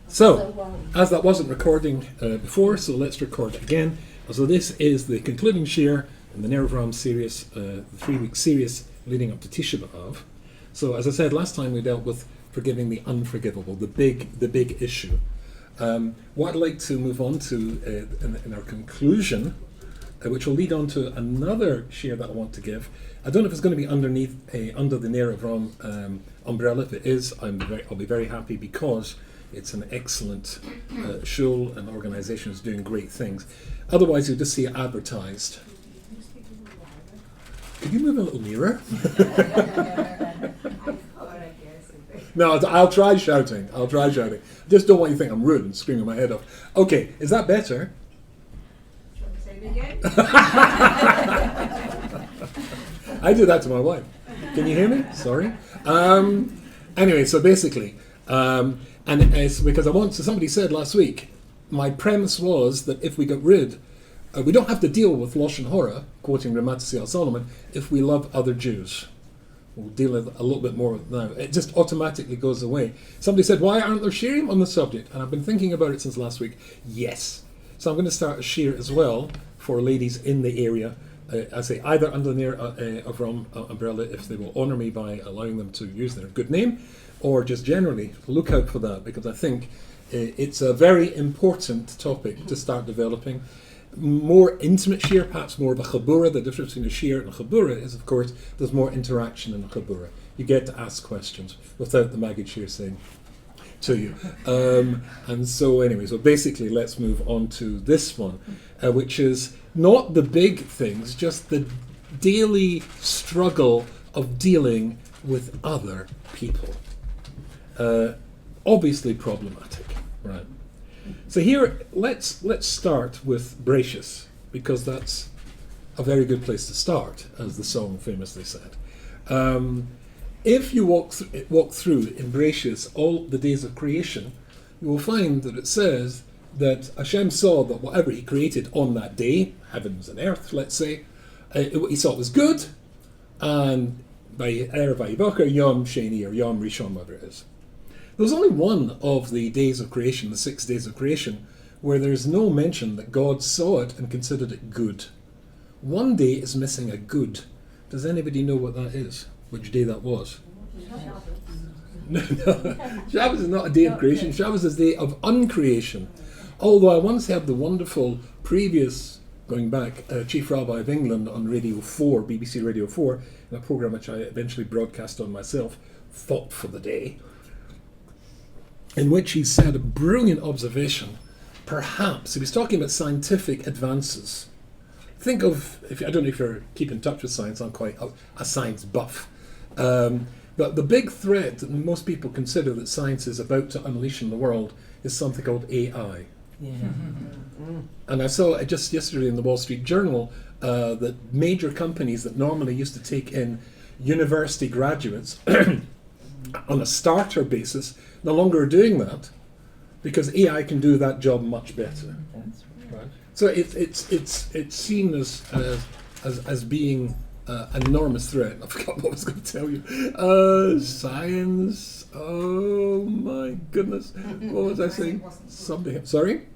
So, as that wasn't recording before, so let's record it again. So this is the concluding shir in the Ner of Ram series, the 3-week series leading up to Tisha B'Av. So, as I said last time, we dealt with forgiving the unforgivable, the big issue. What I'd like to move on to in our conclusion, which will lead on to another shir that I want to give. I don't know if it's going to be under the Ner of Ram umbrella. If it is, I'll be very happy because it's an excellent shul and organisation is doing great things. Otherwise, you'll just see it advertised. Could you move a little nearer? No, I'll try shouting. Just don't want you to think I'm rude and screaming my head off. Okay, is that better? Say it again. I do that to my wife. Can you hear me? Sorry. Anyway, so basically, and it's because somebody said last week, my premise was that if we got rid, we don't have to deal with Lashon Hora, quoting Ramat Solomon, if we love other Jews. We'll deal with it a little bit more now. It just automatically goes away. Somebody said, why aren't there shirim on the subject? And I've been thinking about it since last week. Yes. So I'm going to start a shir as well for ladies in the area. I say either under the Ner of Ram umbrella if they will honour me by allowing them to use their good name, or just generally look out for that, because I think it's a very important topic to start developing. More intimate shir, perhaps more of a chabura. The difference between a shir and a chabura is, of course, there's more interaction in a chabura. You get to ask questions without the Maggid shir saying to you. And so anyway, so basically let's move on to this one, which is not the big things, just the daily struggle of dealing with other people. Obviously problematic, right? So here, let's start with Bereshis, because that's a very good place to start, as the song famously said. If you walk through in Bereshis all the days of creation, you will find that it says that Hashem saw that whatever He created on that day, heavens and earth, let's say, He saw it was good, and by Erev Vayibakar, Yom Sheni or Yom Rishon, whatever it is. There's only one of the days of creation, the 6 days of creation, where there is no mention that God saw it and considered it good. One day is missing a good. Does anybody know what that is? Which day that was? No. Shabbos is not a day of creation. Shabbos is a day of uncreation. Although I once heard the wonderful previous, going back, Chief Rabbi of England on Radio 4, BBC Radio 4, in a programme which I eventually broadcast on myself, Thought for the Day, in which he said a brilliant observation. Perhaps he was talking about scientific advances. Think of, I don't know if you're keep in touch with science, I'm quite a science buff. But the big threat that most people consider that science is about to unleash in the world is something called AI. Yeah. And I saw just yesterday in the Wall Street Journal that major companies that normally used to take in university graduates on a starter basis no longer are doing that, because AI can do that job much better. Right. So it's seen as being an enormous threat. I forgot what I was going to tell you. Science. Oh my goodness. What was I saying? Something. Sorry.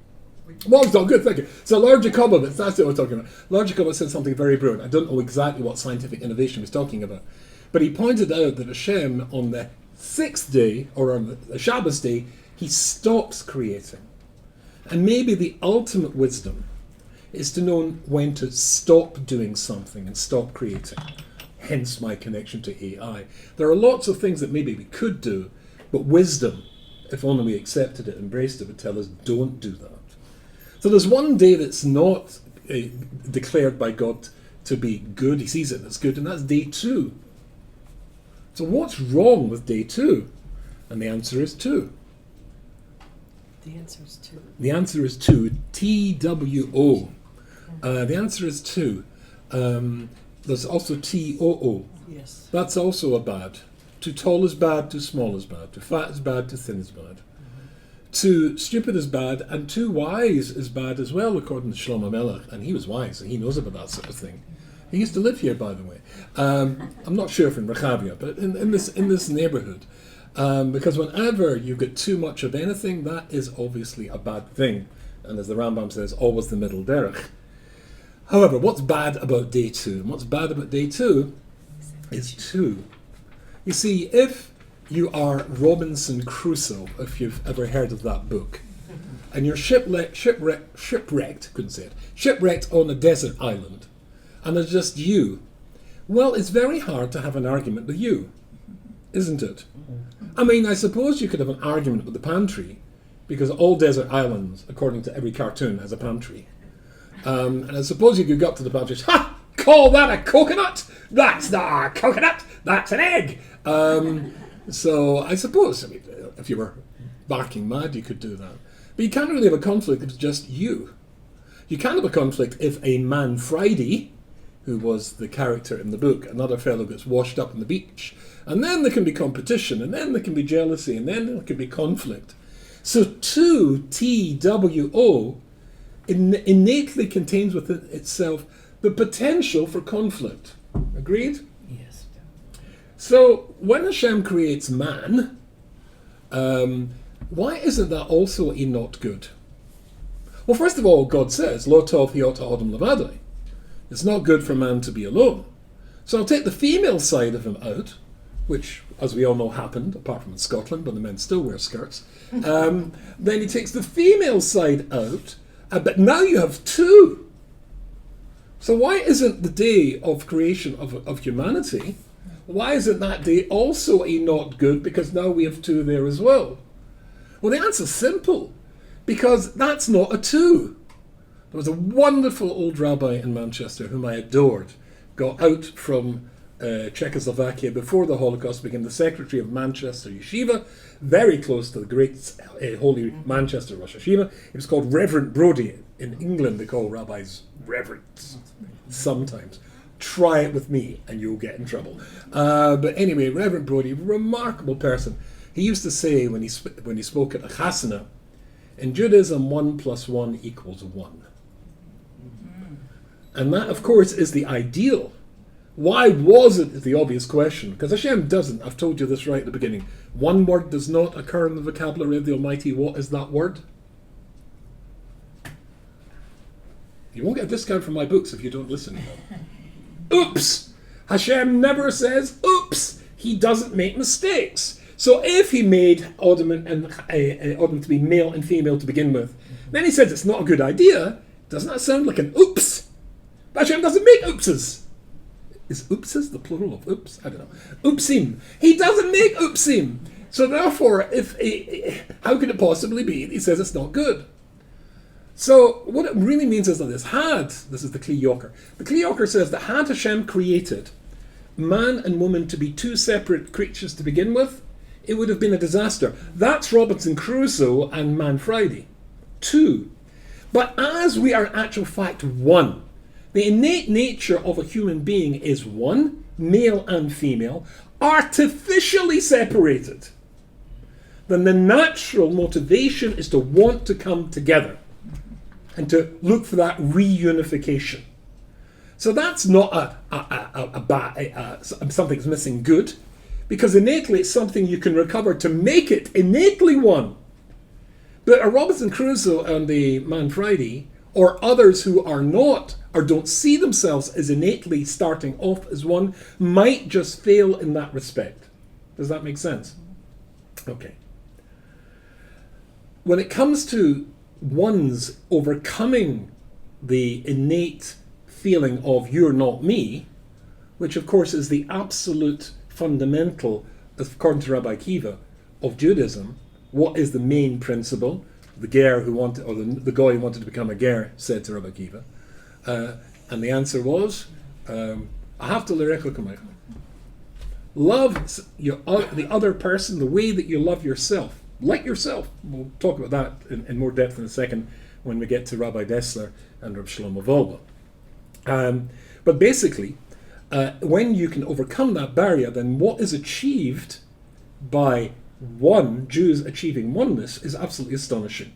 Well, it's all good. Thank you. So Lord Jacobovitz, that's what we're talking about. Lord Jacobovitz said something very brilliant. I don't know exactly what scientific innovation he was talking about, but he pointed out that Hashem on the 6th day, or on the Shabbos day, He stops creating. And maybe the ultimate wisdom is to know when to stop doing something and stop creating. Hence my connection to AI. There are lots of things that maybe we could do, but wisdom, if only we accepted it, embraced it, would tell us don't do that. So there's one day that's not declared by God to be good. He sees it as good, and that's day 2. So what's wrong with day 2? And the answer is 2. The answer is 2. The answer is 2. TWO. The answer is 2. There's also TOO. Yes. That's also a bad. Too tall is bad, too small is bad. Too fat is bad, too thin is bad. Too stupid is bad, and too wise is bad as well, according to Shlomo Melech. And he was wise, and he knows about that sort of thing. He used to live here, by the way. I'm not sure if in Rechavia, but in this neighbourhood. Because whenever you get too much of anything, that is obviously a bad thing. And as the Rambam says, always the middle derech. However, what's bad about day 2? And what's bad about day 2 is 2. You see, if you are Robinson Crusoe, if you've ever heard of that book, and you're shipwrecked, couldn't say it, shipwrecked on a desert island, and there's just you, well, it's very hard to have an argument with you, isn't it? I mean, I suppose you could have an argument with the pantry, because all desert islands, according to every cartoon, has a pantry. And I suppose you could go up to the pantry and say, ha! Call that a coconut? That's not a coconut, that's an egg! So I suppose, if you were barking mad, you could do that. But you can't really have a conflict if it's just you. You can have a conflict if a man Friday, who was the character in the book, another fellow gets washed up on the beach, and then there can be competition, and then there can be jealousy, and then there can be conflict. So 2, TWO, innately contains within itself the potential for conflict. Agreed? Yes. So when Hashem creates man, why isn't that also a not good? Well, first of all, God says, Lo tov hiot ha'adam levadai. It's not good for man to be alone. So I'll take the female side of him out, which, as we all know, happened, apart from in Scotland, but the men still wear skirts. Then he takes the female side out, but now you have 2. So why isn't the day of creation of humanity, why isn't that day also a not good, because now we have 2 there as well? Well, the answer's simple, because that's not a 2. There was a wonderful old rabbi in Manchester whom I adored, got out from Czechoslovakia before the Holocaust, became the secretary of Manchester Yeshiva, very close to the great holy Manchester Rosh Yeshiva. He was called Reverend Brody. In England, they call rabbis reverends sometimes. Try it with me and you'll get in trouble. But anyway, Reverend Brody, remarkable person. He used to say when he spoke at a chasana, in Judaism, 1 + 1 = 1. And that, of course, is the ideal. Why was it is the obvious question. Because Hashem doesn't. I've told you this right at the beginning. One word does not occur in the vocabulary of the Almighty. What is that word? You won't get a discount from my books if you don't listen. Oops! Hashem never says oops. He doesn't make mistakes. So if he made Adam to be male and female to begin with, then he says it's not a good idea. Doesn't that sound like an oops? But Hashem doesn't make oopses. Is oopses the plural of oops? I don't know. Oopsim. He doesn't make oopsim. So therefore, how could it possibly be that he says it's not good? So what it really means is that this is the Kli Yoker. The Kli Yoker says that had Hashem created man and woman to be 2 separate creatures to begin with, it would have been a disaster. That's Robinson Crusoe and Man Friday. 2. But as we are in actual fact 1, the innate nature of a human being is 1, male and female, artificially separated, then the natural motivation is to want to come together and to look for that reunification. So that's not something's missing good, because innately it's something you can recover to make it innately 1. But a Robinson Crusoe and the Man Friday, or others who are not, or don't see themselves as innately starting off as 1, might just fail in that respect. Does that make sense? Okay. When it comes to one's overcoming the innate feeling of you're not me, which of course is the absolute fundamental, according to Rabbi Akiva, of Judaism, what is the main principle? The ger who wanted, or the guy who wanted to become a ger said to Rabbi Akiva, and the answer was, "Ahavta l'recha kamecha." Love the other person the way that you love yourself, like yourself. We'll talk about that in more depth in a second when we get to Rabbi Dessler and Rabbi Shlomo Wolbe. But basically, when you can overcome that barrier, then what is achieved by Jews achieving oneness is absolutely astonishing.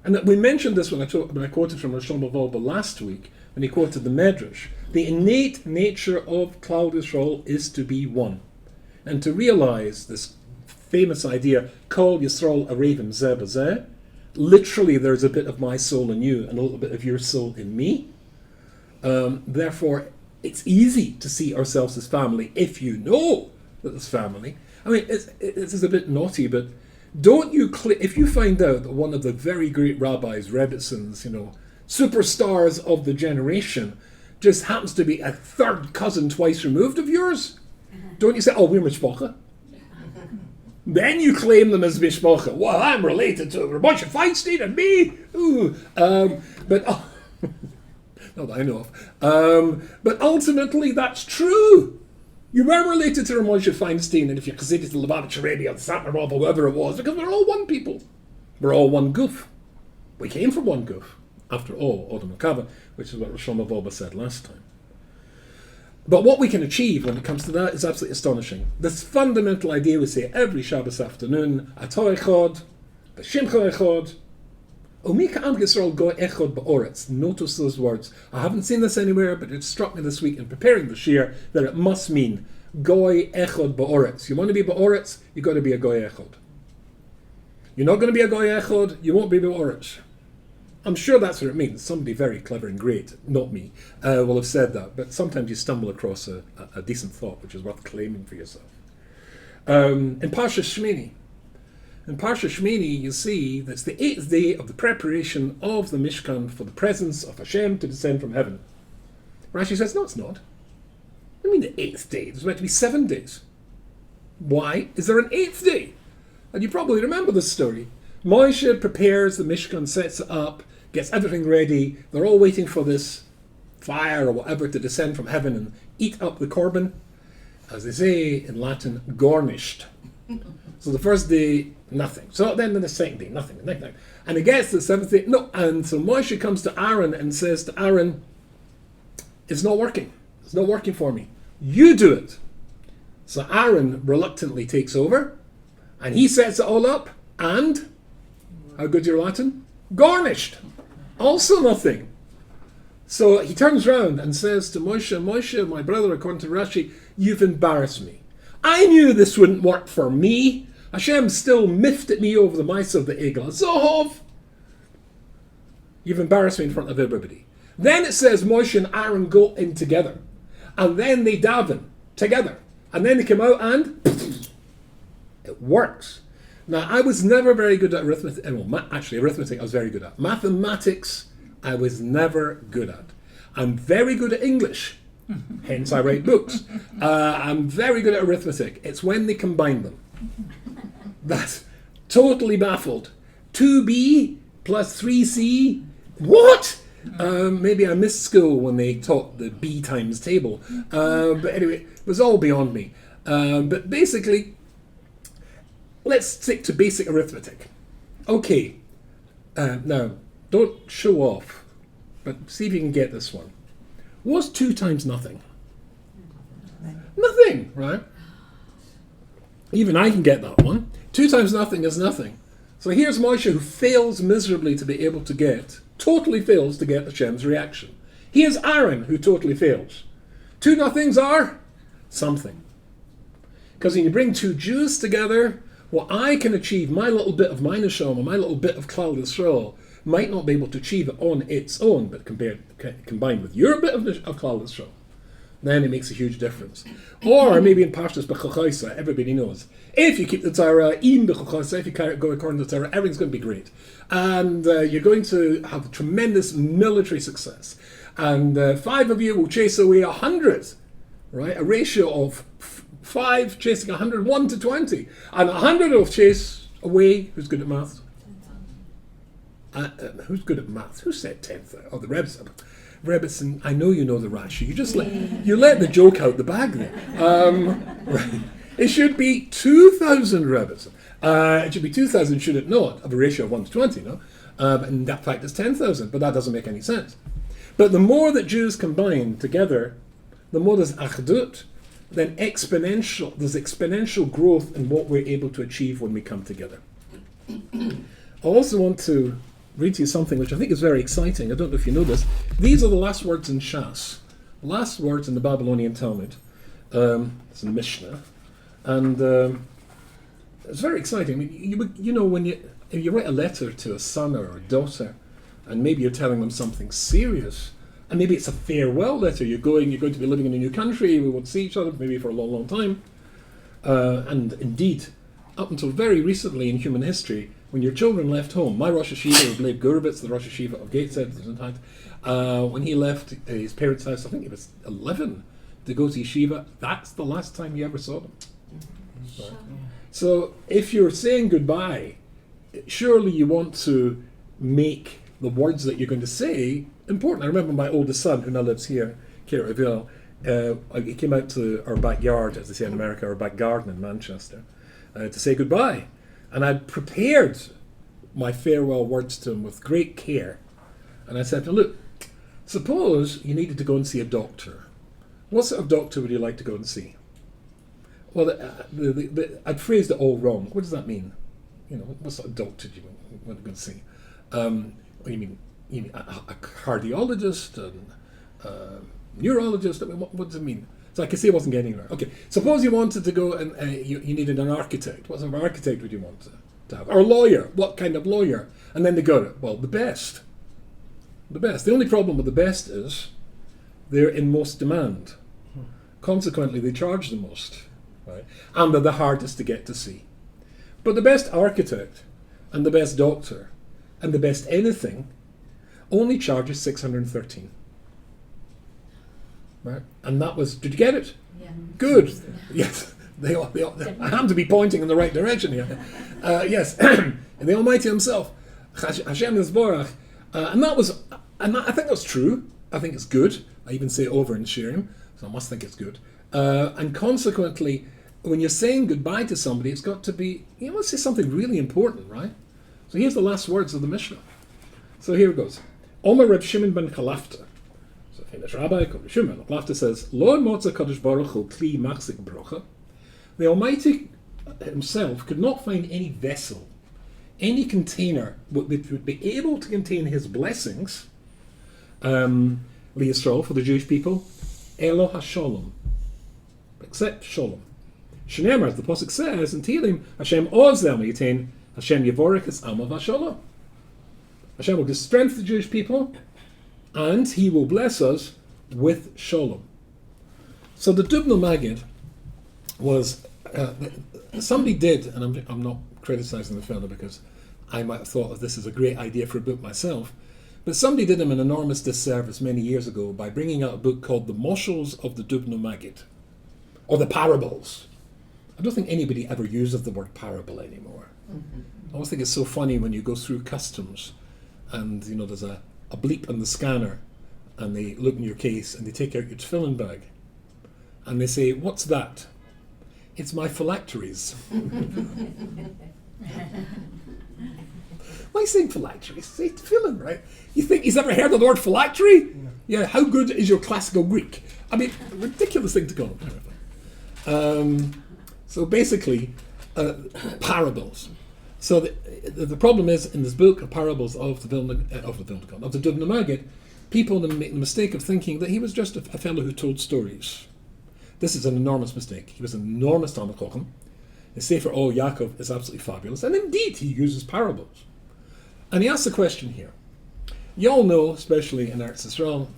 And that we mentioned this when I quoted from Rabbi Shlomo Wolbe last week, when he quoted the Medrash. The innate nature of Klal Yisrael is to be 1, and to realize this famous idea, Kol Yisrael Arevim Zeh B'Zeh. Literally, there's a bit of my soul in you and a little bit of your soul in me. Therefore, it's easy to see ourselves as family if you know that it's family. I mean, it's a bit naughty, but don't you if you find out that one of the very great rabbis, Rebbitzins, superstars of the generation, just happens to be a third cousin twice removed of yours, don't you say, oh, we're mishpacha? Then you claim them as mishpacha. Well, I'm related to Moshe Feinstein and me. Ooh. But not that I know of. But ultimately, that's true. You were related to Moshe Feinstein, and if you're Chassidic to Lubavitch Rebbe or Satmar Rob or whoever it was, because we're all one people. We're all one goof. We came from one goof. After all, Odom Makava, which is what Rosh Hashanah said last time. But what we can achieve when it comes to that is absolutely astonishing. This fundamental idea we say every Shabbos afternoon, Ato Echad, B'Shimcha Echad, Umika Am Yisrael Go Echad Ba'oretz. Notice those words. I haven't seen this anywhere, but it struck me this week in preparing the Shir that it must mean Goy Echad Ba'oretz. You want to be Ba'oretz, you've got to be a Goy Echad. You're not going to be a Goy Echad, you won't be Ba'oretz. I'm sure that's what it means. Somebody very clever and great, not me, will have said that. But sometimes you stumble across a decent thought, which is worth claiming for yourself. In Parsha Shmini, you see that's the 8th day of the preparation of the Mishkan for the presence of Hashem to descend from heaven. Rashi says, no, it's not. I mean the 8th day. There's meant to be 7 days. Why is there an 8th day? And you probably remember this story. Moshe prepares the Mishkan, sets it up, gets everything ready. They're all waiting for this fire or whatever to descend from heaven and eat up the korban. As they say in Latin, garnished. So the first day, nothing. So then the second day, nothing. And it gets to the 7th day, no. And so Moshe comes to Aaron and says to Aaron, it's not working. It's not working for me. You do it. So Aaron reluctantly takes over and he sets it all up and, how good's your Latin? Garnished. Also nothing. So he turns around and says to Moshe, my brother, according to Rashi, you've embarrassed me. I knew this wouldn't work for me. Hashem still miffed at me over the mice of the Egel Zohov. You've embarrassed me in front of everybody. Then it says Moshe and Aaron go in together. And then they daven together. And then they come out and it works. Now, I was never very good at arithmetic. Well, actually, arithmetic I was very good at. Mathematics, I was never good at. I'm very good at English. Hence, I write books. I'm very good at arithmetic. It's when they combine them. That's totally baffled. 2b plus 3c. What? Maybe I missed school when they taught the b times table. But anyway, it was all beyond me. But basically, let's stick to basic arithmetic. Okay. Now, don't show off, but see if you can get this one. What's 2 times nothing? Nothing, right? Even I can get that one. 2 times nothing is nothing. So here's Moshe who fails miserably to be able to get, totally fails to get Hashem's reaction. Here's Aaron who totally fails. 2 nothings are something. Because when you bring 2 Jews together, what I can achieve, my little bit of my neshama, my little bit of Klal Yisrael, might not be able to achieve it on its own, but combined with your bit of Klal Yisrael, then it makes a huge difference. Or maybe in Parshas B'Chochaisa, everybody knows, if you keep the Torah, even B'Chochaisa, if you go according to the Torah, everything's going to be great. And you're going to have tremendous military success. And 5 of you will chase away 100, right? A ratio of 5 chasing 100, 1 to 20. And 100 will chase away, who's good at maths? Who's good at maths? Who said 10th? Oh, the Rebbe. Rebbetzin, I know you know the Rashi. You just let the joke out the bag there. Right. It should be 2,000 Rebbetzin. It should be 2,000, should it not? Of a ratio of 1 to 20, no? But in that fact, it's 10,000. But that doesn't make any sense. But the more that Jews combine together, the more there's achdut, then there's exponential growth in what we're able to achieve when we come together. I also want to read to you something which I think is very exciting. I don't know if you know this. These are the last words in Shas, the last words in the Babylonian Talmud. It's in Mishnah. And it's very exciting. I mean, you know, when if you write a letter to a son or a daughter, and maybe you're telling them something serious, and maybe it's a farewell letter. You're going to be living in a new country. We won't see each other maybe for a long, long time. And indeed, up until very recently in human history, when your children left home, my Rosh Hashiva, Leib Gurevitz, the Rosh Hashiva of Gateshead, when he left his parents' house, I think he was 11, to go to yeshiva, that's the last time you ever saw them. Right. So if you're saying goodbye, surely you want to make the words that you're going to say important. I remember my oldest son, who now lives here, Kerryville, he came out to our backyard, as they say in America, our back garden in Manchester, to say goodbye. And I'd prepared my farewell words to him with great care. And I said, look, suppose you needed to go and see a doctor. What sort of doctor would you like to go and see? Well, I'd phrased it all wrong. What does that mean? You know, what sort of doctor do you want to go and see? What do you mean? You mean a cardiologist and neurologist? I mean, what does it mean? So I could see I wasn't getting anywhere. Okay, suppose you wanted to go and you needed an architect. What sort of architect would you want to have? Or a lawyer. What kind of lawyer? And then they go, well, the best. The best. The only problem with the best is they're in most demand. Consequently, they charge the most. Right? And they're the hardest to get to see. But the best architect and the best doctor and the best anything only charges 613. Right? And that was, did you get it? Yeah. Good. Yes. They I happen to be pointing in the right direction here. Yes. The Almighty Himself, Hashem Yisborach. And I think that's true. I think it's good. I even say it over in Shiurim, so I must think it's good. And consequently, when you're saying goodbye to somebody, it's got to be, you must say something really important, right? So here's the last words of the Mishnah. So here it goes. Omer Reb Shimon ben Chalafta. So famous rabbi called Shimon. Chalafta says, Lo motza kadosh baruch hu kli machzik brocha. The Almighty Himself could not find any vessel, any container that would be able to contain His blessings, Yisrael, for the Jewish people, Elo HaSholom, except Shalom. Shneimar, as the Pasuk says in Tehillim, Hashem ozem yitain, Hashem yivorech es amo v'shalom. Hashem will give strength to the Jewish people, and He will bless us with Shalom. So the Dubno Maggid was, somebody did, and I'm not criticizing the fellow because I might have thought of this as a great idea for a book myself, but somebody did him an enormous disservice many years ago by bringing out a book called The Moshels of the Dubno Maggid, or the Parables. I don't think anybody ever uses the word parable anymore. I always think it's so funny when you go through customs and you know there's a bleep on the scanner and they look in your case and they take out your tefillin bag and they say, "What's that?" "It's my phylacteries." Why are you saying phylacteries? Say tefillin, right? You think he's ever heard of the word phylactery? Yeah, how good is your classical Greek? I mean, ridiculous thing to call it. So basically, parables. So the problem is in this book, Parables of the Dubno Maggid, people make the mistake of thinking that he was just a fellow who told stories. This is an enormous mistake. He was an enormous Talmud Chacham. The Sefer O Yaakov is absolutely fabulous, and indeed he uses parables. And he asks a question here. You all know, especially in Eretz Yisrael,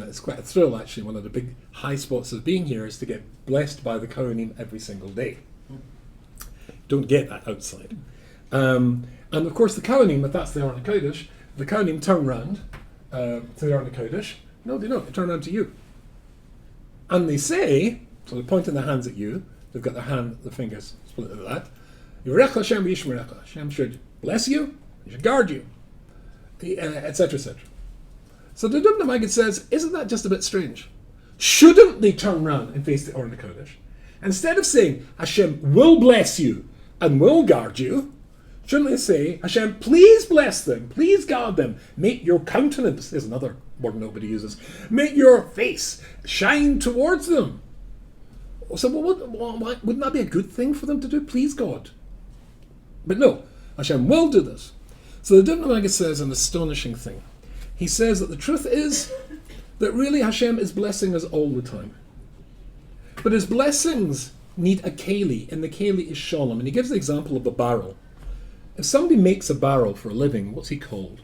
it's quite a thrill actually. One of the big high spots of being here is to get blessed by the Kohanim every single day. Don't get that outside. And of course the Kohanim, if that's the Aron HaKodesh, the Kohanim turn round to the Aron HaKodesh. No, they don't. They turn around to you. And they say, so they're pointing their hands at you. They've got their fingers split like that. Yirech Hashem v'yishmerecha. Hashem should bless you. He should guard you. Etc., etc. So the Dubno Maggid says, isn't that just a bit strange? Shouldn't they turn around and face the Aron HaKodesh? Instead of saying, Hashem will bless you and will guard you, shouldn't they say, Hashem, please bless them, please guard them, make your countenance, there's another word nobody uses, make your face shine towards them. So wouldn't that be a good thing for them to do? Please God. But no, Hashem will do this. So the Dubno Maggid says an astonishing thing. He says that the truth is that really Hashem is blessing us all the time. But His blessings need a keli, and the keli is sholem. And he gives the example of the barrel. If somebody makes a barrel for a living, what's he called?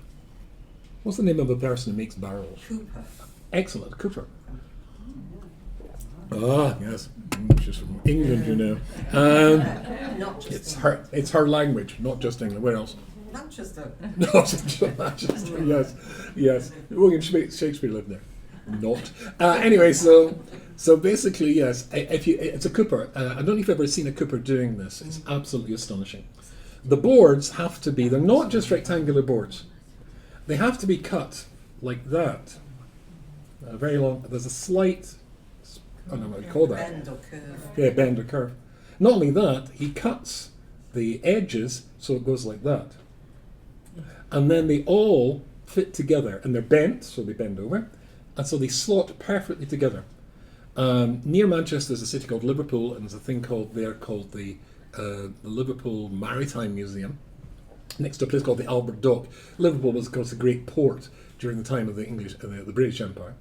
What's the name of the person who makes barrels? Cooper. Excellent, cooper. Ah, yes, she's from England, you know. Not just It's her language, not just England. Where else? Manchester. Not just Manchester. Yes. William Shakespeare lived there. Not. Anyway, so basically, yes. It's a cooper. I don't know if you've ever seen a cooper doing this. It's absolutely astonishing. The boards have to be. They're not just rectangular boards. They have to be cut like that. Very long. There's a slight. I don't know what you call that. Bend or curve. Yeah, bend or curve. Not only that, he cuts the edges so it goes like that. And then they all fit together, and they're bent, so they bend over, and so they slot perfectly together. Near Manchester there's a city called Liverpool, and there's a thing called the Liverpool Maritime Museum, next to a place called the Albert Dock. Liverpool was, of course, a great port during the time of the British Empire.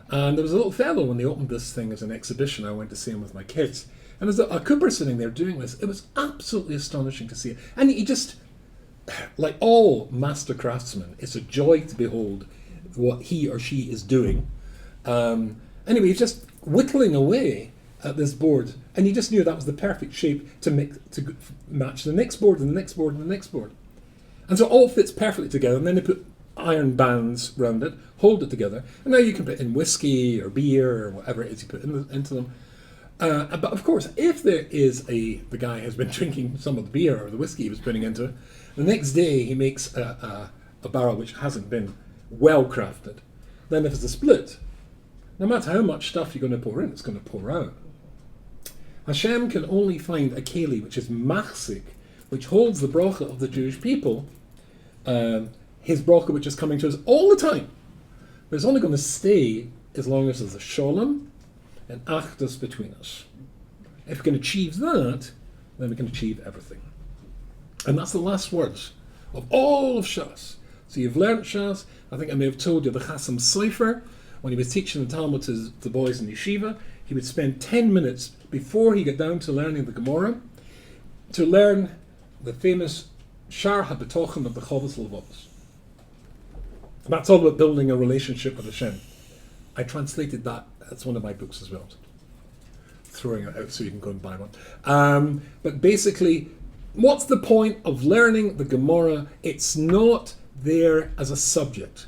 And there was a little fellow when they opened this thing as an exhibition. I went to see him with my kids. And there's a cooper sitting there doing this. It was absolutely astonishing to see it. And he just, like all master craftsmen, it's a joy to behold what he or she is doing. Anyway, he's just whittling away at this board. And he just knew that was the perfect shape to match the next board and the next board and the next board. And so it all fits perfectly together. And then they put iron bands around it, hold it together, and now you can put in whiskey or beer or whatever it is you put into them. But of course, if there is the guy has been drinking some of the beer or the whiskey he was putting into it, the next day he makes a barrel which hasn't been well crafted. Then if it's a split, no matter how much stuff you're going to pour in, it's going to pour out. Hashem can only find a keli which is machzik, which holds the bracha of the Jewish people, his bracha which is coming to us all the time. But it's only going to stay as long as there's a sholem and achdus between us. If we can achieve that, then we can achieve everything. And that's the last words of all of Shas. So you've learnt Shas. I think I may have told you the Chasam Sofer, when he was teaching the Talmud to the boys in yeshiva, he would spend 10 minutes before he got down to learning the Gemara to learn the famous Shar HaBetochen of the Chovos Levavos. That's all about building a relationship with Hashem. I translated that. That's one of my books as well. Throwing it out so you can go and buy one. But basically, what's the point of learning the Gemara? It's not there as a subject.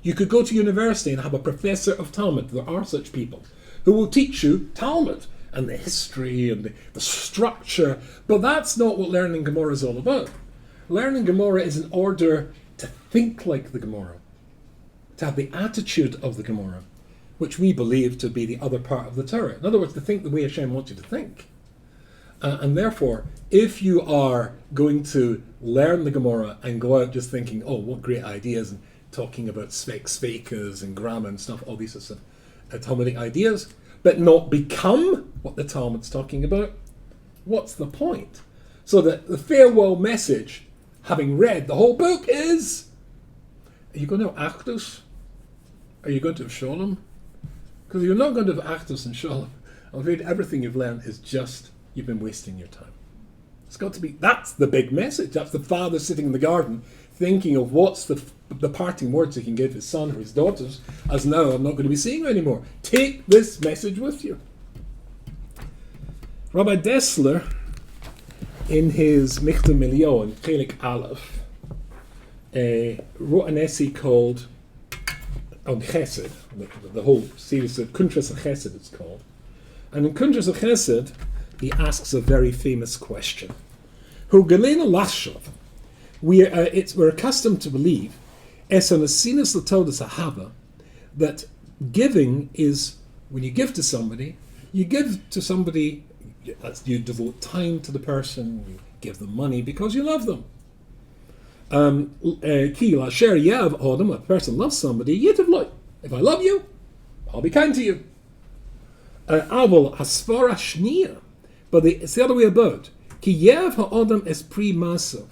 You could go to university and have a professor of Talmud. There are such people who will teach you Talmud and the history and the structure. But that's not what learning Gemara is all about. Learning Gemara is in order to think like the Gemara, to have the attitude of the Gemara, which we believe to be the other part of the Torah. In other words, to think the way Hashem wants you to think. And therefore, if you are going to learn the Gemara and go out just thinking, oh, what great ideas, and talking about sveikas and grammar and stuff, all these sorts of Talmudic ideas, but not become what the Talmud's talking about, what's the point? So the farewell message, having read the whole book, is, are you going to have Achdus? Are you going to have Sholem? Because you're not going to have Achdus and Sholem. I'm afraid everything you've learned is just, you've been wasting your time. It's got to be, that's the big message. That's the father sitting in the garden thinking of what's the parting words he can give his son or his daughters, as now I'm not going to be seeing you anymore. Take this message with you. Rabbi Dessler, in his Michta Milion, Chelik Aleph, wrote an essay called on Chesed, the whole series of Kuntras of Chesed it's called. And in Kuntras of Chesed, he asks a very famous question. Hu Gelena Lachshav, we're accustomed to believe, es on a sinus latodas ahava, that giving is, when you give to somebody, you devote time to the person, you give them money because you love them. A person loves somebody, yitiv. If I love you, I'll be kind to you. Avol asfara shniya, but it's the other way about. Ki yev ha'adam es pri masav,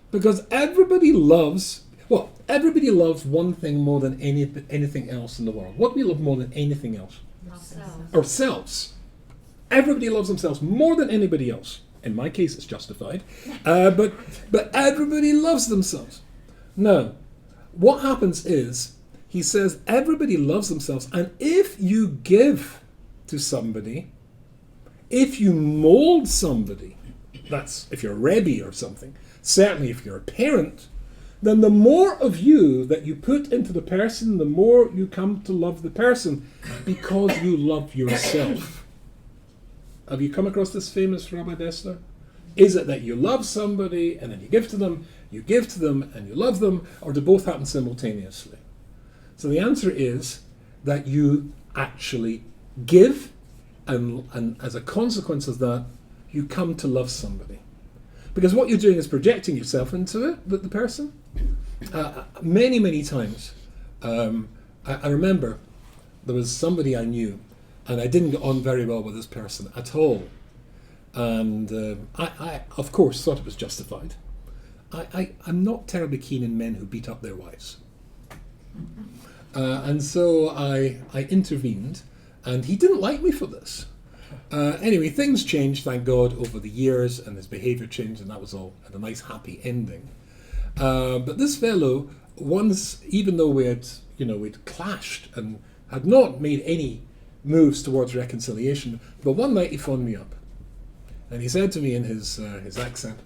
because everybody loves one thing more than anything else in the world. What do we love more than anything else? Ourselves. Everybody loves themselves more than anybody else. In my case, it's justified. But everybody loves themselves. Now, what happens is, he says everybody loves themselves, and if you give to somebody, if you mold somebody, that's if you're a Rebbe or something, certainly if you're a parent, then the more of you that you put into the person, the more you come to love the person because you love yourself. Have you come across this famous Rabbi Dessler? Is it that you love somebody and then you give to them and you love them, or do both happen simultaneously? So the answer is that you actually give, and as a consequence of that, you come to love somebody. Because what you're doing is projecting yourself into it, the person. Many, many times, I remember there was somebody I knew, and I didn't get on very well with this person at all. And I, of course, thought it was justified. I'm not terribly keen in men who beat up their wives. And so I intervened, and he didn't like me for this. Anyway, things changed, thank God, over the years, and his behaviour changed, and that was all had a nice, happy ending. But this fellow, once, even though we'd clashed and had not made any moves towards reconciliation, but one night he phoned me up, and he said to me in his accent,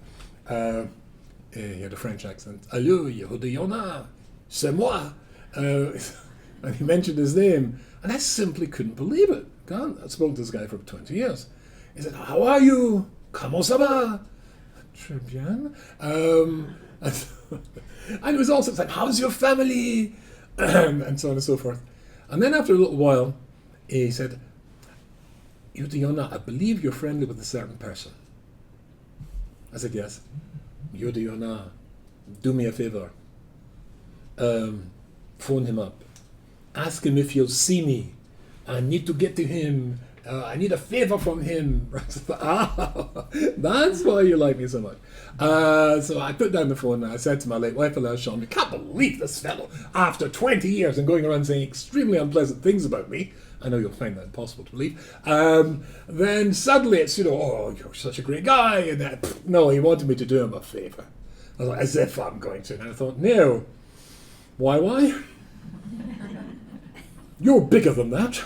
he had a French accent, "Allô, Yehudi Yona, c'est moi." And he mentioned his name, and I simply couldn't believe it. God, I'd spoken to this guy for 20 years. He said, "How are you? Comment ça va?" Très bien. And it was also like, "How's your family?" and so on and so forth. And then after a little while, he said, "Yehudi Yona, I believe you're friendly with a certain person." I said, "Yes." "Yehudi Yona, do me a favor. Phone him up. Ask him if he'll see me. I need to get to him. I need a favor from him." That's why you like me so much. So I put down the phone and I said to my late wife, Sean, "I can't believe this fellow, after 20 years and going around saying extremely unpleasant things about me." I know you'll find that impossible to believe. Then suddenly it's, "Oh, you're such a great guy." And then, no, he wanted me to do him a favor. I was like, as if I'm going to. And I thought, no. Why? You're bigger than that.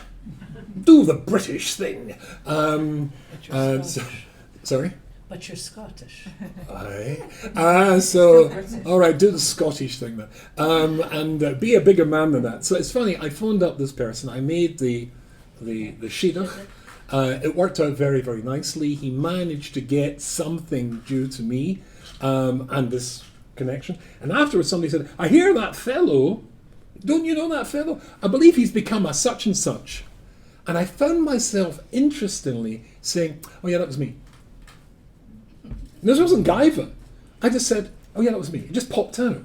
Do the British thing. But you're Scottish. Sorry? But you're Scottish. Aye. All right, do the Scottish thing then. And be a bigger man than that. So it's funny, I phoned up this person. I made the shidduch. It worked out very, very nicely. He managed to get something due to me and this connection. And afterwards somebody said, "I hear that fellow. Don't you know that fellow? I believe he's become a such and such." And I found myself, interestingly, saying, "Oh yeah, that was me." This wasn't Gaiva. I just said, "Oh yeah, that was me." It just popped out.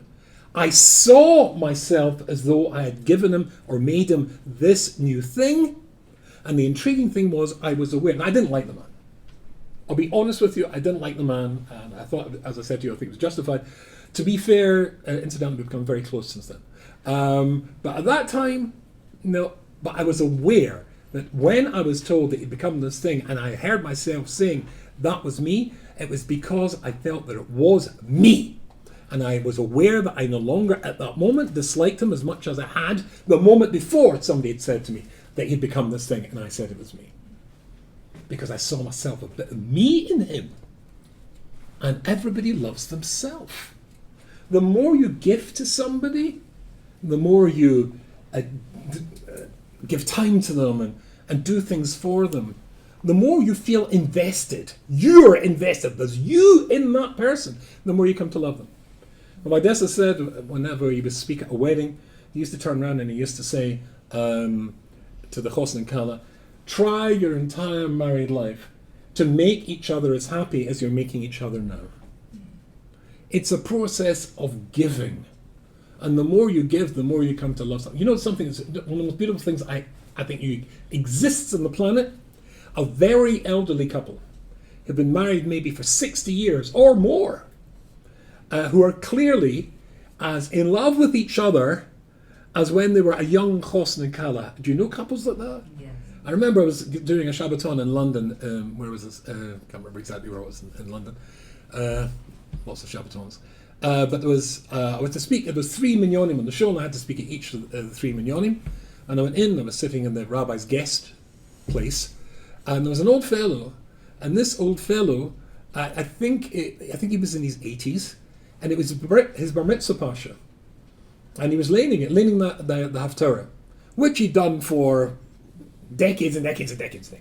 I saw myself as though I had given him or made him this new thing. And the intriguing thing was I was aware. And I didn't like the man. I'll be honest with you, I didn't like the man. And I thought, as I said to you, I think it was justified. To be fair, incidentally, we've become very close since then. But at that time, no. But I was aware that when I was told that he'd become this thing, and I heard myself saying that was me, it was because I felt that it was me. And I was aware that I no longer, at that moment, disliked him as much as I had the moment before somebody had said to me that he'd become this thing, and I said it was me. Because I saw myself, a bit of me in him. And everybody loves themselves. The more you give to somebody, the more you give time to them and do things for them, the more you feel invested. You're invested. There's you in that person. The more you come to love them. Well, Odessa said whenever he would speak at a wedding, he used to turn around and he used to say to the Chosn and Kala, "Try your entire married life to make each other as happy as you're making each other now." It's a process of giving. And the more you give, the more you come to love something. You know something that's one of the most beautiful things I think exists on the planet? A very elderly couple who've been married maybe for 60 years or more, who are clearly as in love with each other as when they were a young Chosn and Kala. Do you know couples like that? Yes. I remember I was doing a Shabbaton in London. Where was this? Can't remember exactly where it was in London. Lots of Shabbatons. But there was I was to speak. There was 3 minyanim on the show, and I had to speak at each of the 3 minyanim. And I went in. I was sitting in the rabbi's guest place, and there was an old fellow. And this old fellow, I think he was in his 80s, and it was his bar mitzvah pasha, and he was learning the haftarah, which he'd done for decades and decades and decades.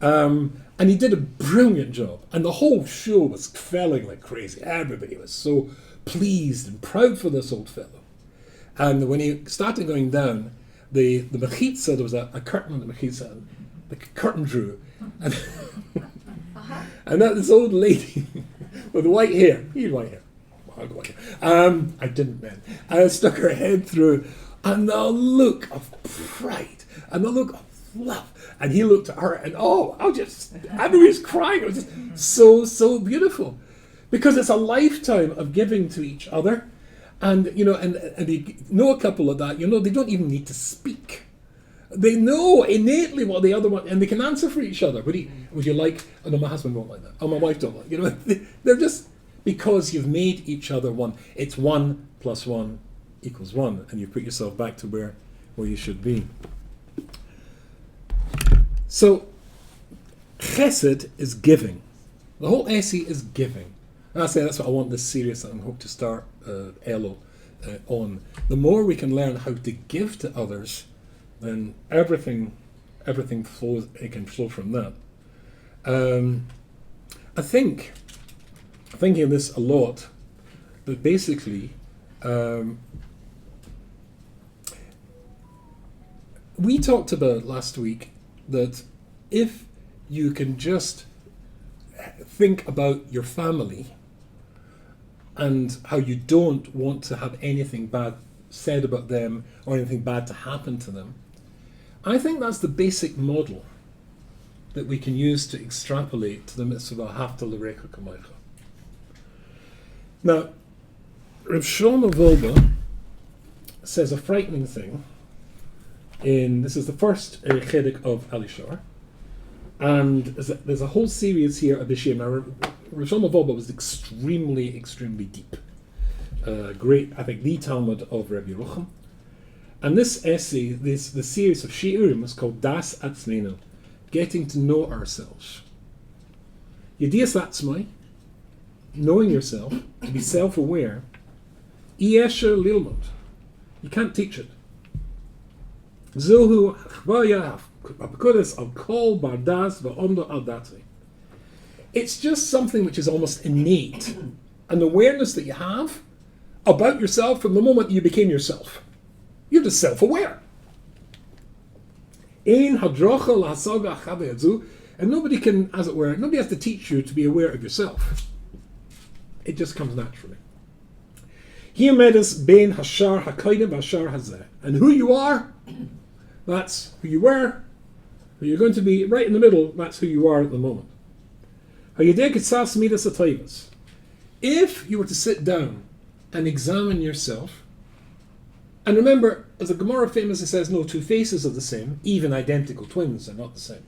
And he did a brilliant job, and the whole show was felling like crazy. Everybody was so pleased and proud for this old fellow. And when he started going down, the mechitza, there was a curtain on the mechitza, and the curtain drew, and and that this old lady with white hair, he had white hair. I didn't then. Stuck her head through, and the look of pride and the look of love. And he looked at her, and everybody was crying. It was just so beautiful, because it's a lifetime of giving to each other, and and you know a couple of that. They don't even need to speak. They know innately what the other one, and they can answer for each other. Would you like? Oh no, my husband won't like that. Oh, my wife don't like. They're just, because you've made each other one. It's 1 + 1 = 1, and you put yourself back to where you should be. So, chesed is giving. The whole essay is giving. And I say that's what I want this series that I hope to start Elo on. The more we can learn how to give to others, then everything flows. It can flow from that. I think, thinking of this a lot, that basically we talked about last week that if you can just think about your family and how you don't want to have anything bad said about them or anything bad to happen to them, I think that's the basic model that we can use to extrapolate to the mitzvah Hafta l'recha kamocha. Now, Rav Shlomo Wolbe says a frightening thing. This is the first chedek of Elishar, and there's a whole series here of Shiurim. Now, Rav Shlomo Wolbe was extremely deep. Great, I think, the Talmud of Rabbi Yerucham. And this essay, the series of Shiurim, is called Das Atzmeinu, getting to know ourselves. Yedias Atzmai, knowing yourself, to be self-aware. Iesher Lilmod, you can't teach it. Zohu Chvaya Hakudas Al Kol Bardas Va'omdo Al Datri. It's just something which is almost innate, an awareness that you have about yourself from the moment you became yourself. You're just self-aware. Ein hadrocha l'hasaga chave'adzu, and nobody can, as it were, nobody has to teach you to be aware of yourself. It just comes naturally. Here medis bein hashar hakayim v'hashar hazeh, and who you are, that's who you were. Who you're going to be right in the middle, that's who you are at the moment. Hayedeh kitzas midas atayvas. If you were to sit down and examine yourself, and remember, as the Gemara famously says, no two faces are the same, even identical twins are not the same.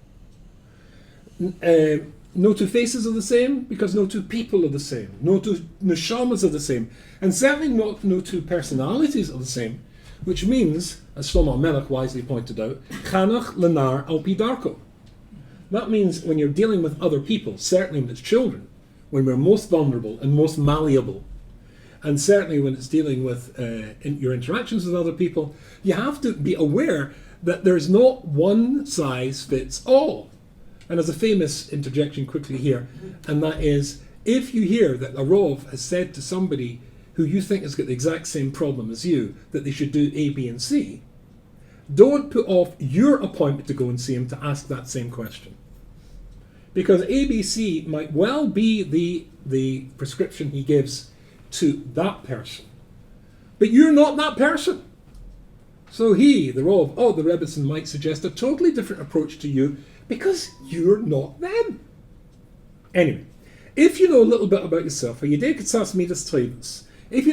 No two faces are the same because no two people are the same. No two neshamas are the same. And certainly no two personalities are the same, which means, as Shlomo Melech wisely pointed out, chanach lenar al pi darko. That means when you're dealing with other people, certainly when it's children, when we're most vulnerable and most malleable, and certainly when it's dealing with your interactions with other people, you have to be aware that there's not one size fits all. And there's a famous interjection quickly here, and that is, if you hear that a Rov has said to somebody who you think has got the exact same problem as you, that they should do A, B, and C, don't put off your appointment to go and see him to ask that same question. Because A, B, C might well be the prescription he gives to that person. But you're not that person. So the Rov, the Rebbetzin might suggest a totally different approach to you because you're not them. Anyway, if you know a little bit about yourself, if you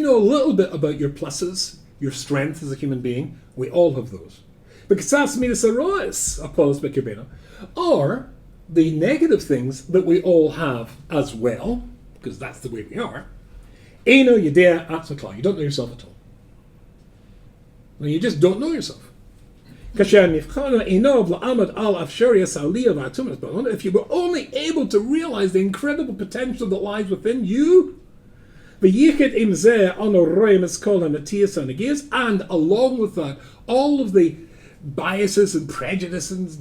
know a little bit about your pluses, your strength as a human being, we all have those. B'kasas midas arois, Apollos b'kibena, or the negative things that we all have as well, because that's the way we are. Eino yedea atzmakla. You don't know yourself at all. No, you just don't know yourself. If you were only able to realize the incredible potential that lies within you, and along with that, all of the biases and prejudices,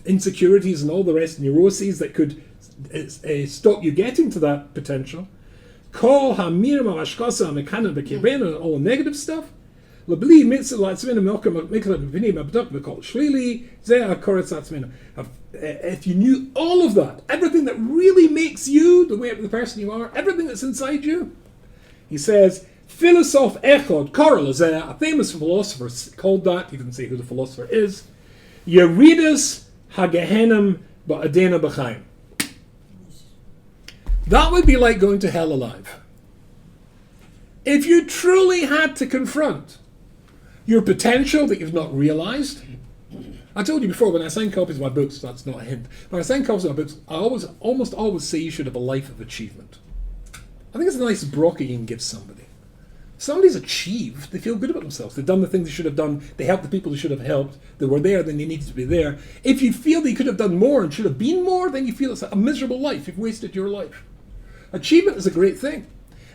insecurities, and all the rest, neuroses that could stop you getting to that potential, all the negative stuff. If you knew all of that, everything that really makes you the person you are, everything that's inside you, he says, Philosoph Echod, Korel, a famous philosopher called that, he didn't say who the philosopher is, Yeridas Hagehenim Ba'adena B'chaim. That would be like going to hell alive. If you truly had to confront your potential that you've not realized. I told you before, when I sign copies of my books, that's not a hint, when I sign copies of my books, I almost always say you should have a life of achievement. I think it's a nice brocky you can give somebody. Somebody's achieved, they feel good about themselves, they've done the things they should have done, they helped the people they should have helped, they were there, then they needed to be there. If you feel they could have done more and should have been more, then you feel it's a miserable life, you've wasted your life. Achievement is a great thing.